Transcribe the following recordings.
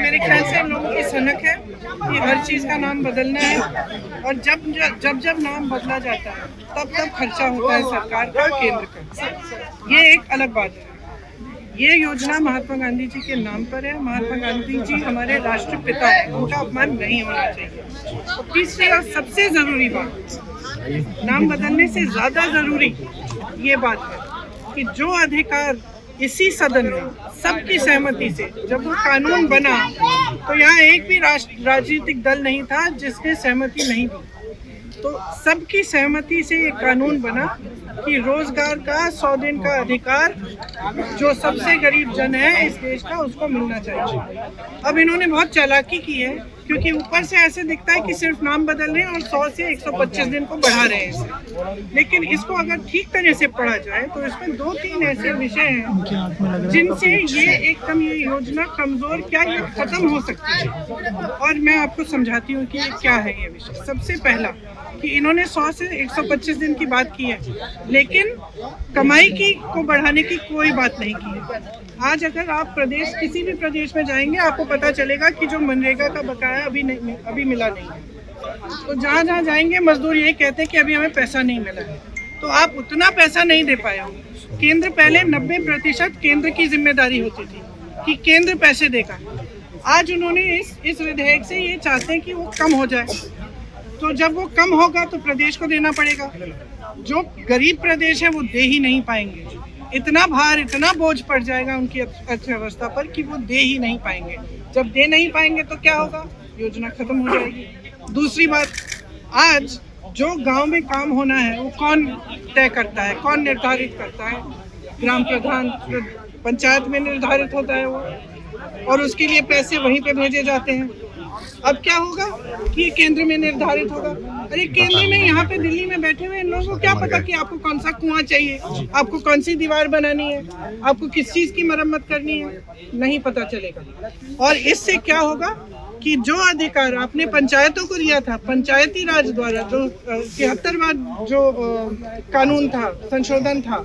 मेरे ख्याल से इन लोगों की सनक है कि हर चीज़ का नाम बदलना है और जब नाम बदला जाता है तब खर्चा होता है सरकार का, केंद्र का। ये एक अलग बात है। ये योजना महात्मा गांधी जी के नाम पर है। महात्मा गांधी जी हमारे राष्ट्रपिता हैं, उनका अपमान नहीं होना चाहिए। और तीसरी और सबसे ज़रूरी बात, नाम बदलने से ज़्यादा ज़रूरी ये बात है कि जो अधिकार इसी सदन में सबकी सहमति से जब वो कानून बना तो यहाँ एक भी राजनीतिक दल नहीं था जिसने सहमति नहीं दी। तो सबकी सहमति से ये कानून बना कि रोजगार का 100 दिन का अधिकार जो सबसे गरीब जन है इस देश का उसको मिलना चाहिए। अब इन्होंने बहुत चालाकी की है क्योंकि ऊपर से ऐसे दिखता है कि सिर्फ नाम बदल रहे हैं और 100 से 125 दिन को बढ़ा रहे हैं इसे। लेकिन इसको अगर ठीक तरह से पढ़ा जाए तो इसमें 2-3 ऐसे विषय हैं जिनसे ये योजना कमजोर क्या ये खत्म हो सकती है। और मैं आपको समझाती हूँ कि ये क्या है ये विषय। सबसे पहला कि इन्होंने 100 से 125 दिन की बात की है, लेकिन कमाई को बढ़ाने की कोई बात नहीं की है। आज अगर आप किसी भी प्रदेश में जाएंगे आपको पता चलेगा कि जो मनरेगा का बकाया अभी मिला नहीं है। तो जहाँ जाएंगे मजदूर यही कहते हैं कि अभी हमें पैसा नहीं मिला है। तो आप उतना पैसा नहीं दे पाए हो। केंद्र पहले 90% केंद्र की जिम्मेदारी होती थी कि केंद्र पैसे देगा। आज उन्होंने इस विधेयक से ये चाहते हैं कि वो कम हो जाए। तो जब वो कम होगा तो प्रदेश को देना पड़ेगा। जो गरीब प्रदेश है वो दे ही नहीं पाएंगे। इतना भार, इतना बोझ पड़ जाएगा उनकी अर्थव्यवस्था पर कि वो दे ही नहीं पाएंगे। जब दे नहीं पाएंगे तो क्या होगा? योजना खत्म हो जाएगी। दूसरी बात, आज जो गांव में काम होना है वो कौन तय करता है, कौन निर्धारित करता है? ग्राम प्रधान, पंचायत में निर्धारित होता है वो, और उसके लिए पैसे वहीं पे भेजे जाते हैं। अब क्या होगा कि केंद्र में निर्धारित होगा। अरे केंद्र में यहाँ पे दिल्ली में बैठे हुए इन लोगों को क्या पता कि आपको कौन सा कुआं चाहिए, आपको कौन सी दीवार बनानी है, आपको किस चीज की मरम्मत करनी है, नहीं पता चलेगा। और इससे क्या होगा कि जो अधिकार आपने पंचायतों को दिया था, पंचायती राज द्वारा जो 73वां जो कानून था, संशोधन था,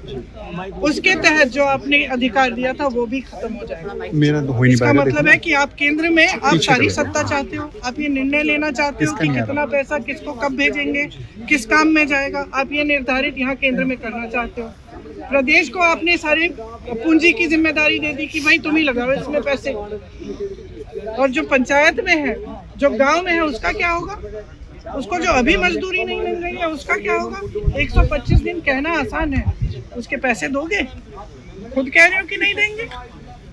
उसके तहत जो आपने अधिकार दिया था वो भी खत्म हो जाएगा। इसका मतलब है कि आप केंद्र में आप सारी सत्ता चाहते हो, आप ये निर्णय लेना चाहते हो कि कितना पैसा किसको कब भेजेंगे, किस काम में जाएगा, आप ये निर्धारित यहाँ केंद्र में करना चाहते हो। प्रदेश को आपने सारे पूंजी की जिम्मेदारी दे दी कि भाई तुम ही लगाओ इसमें पैसे। और जो पंचायत में है, जो गांव में है, उसका क्या होगा? उसको जो अभी मजदूरी नहीं मिल रही है उसका क्या होगा? 125 दिन कहना आसान है, उसके पैसे दोगे? खुद कह रहे हो कि नहीं देंगे,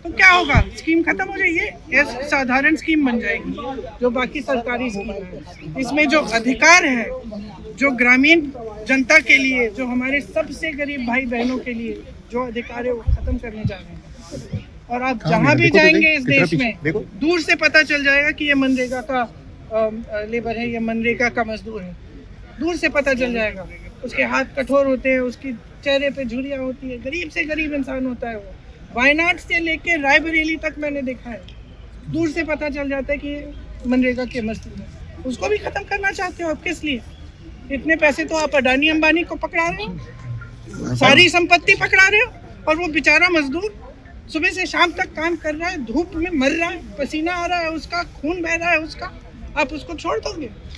तो क्या होगा? स्कीम खत्म हो जाएगी। ये साधारण स्कीम बन जाएगी जो बाकी सरकारी स्कीम है। इसमें जो अधिकार है, जो ग्रामीण जनता के लिए, जो हमारे सबसे गरीब भाई बहनों के लिए जो अधिकार है वो खत्म करने जा रहे हैं। और आप जहाँ भी जाएंगे इस देश में दूर से पता चल जाएगा कि ये मनरेगा का लेबर है, ये मनरेगा का मजदूर है। दूर से पता चल जाएगा। उसके हाथ कठोर होते हैं, उसकी चेहरे पे झुर्रियाँ होती है, गरीब से गरीब इंसान होता है वो। वायनाड से लेके रायबरेली तक मैंने देखा है, दूर से पता चल जाता है कि मनरेगा के मजदूर है। उसको भी खत्म करना चाहते हो आप? किस लिए? इतने पैसे तो आप अडानी अंबानी को पकड़ा रहे हो, सारी संपत्ति पकड़ा रहे हो, और वो बेचारा मजदूर सुबह से शाम तक काम कर रहा है, धूप में मर रहा है, पसीना आ रहा है उसका, खून बह रहा है उसका, आप उसको छोड़ दोगे?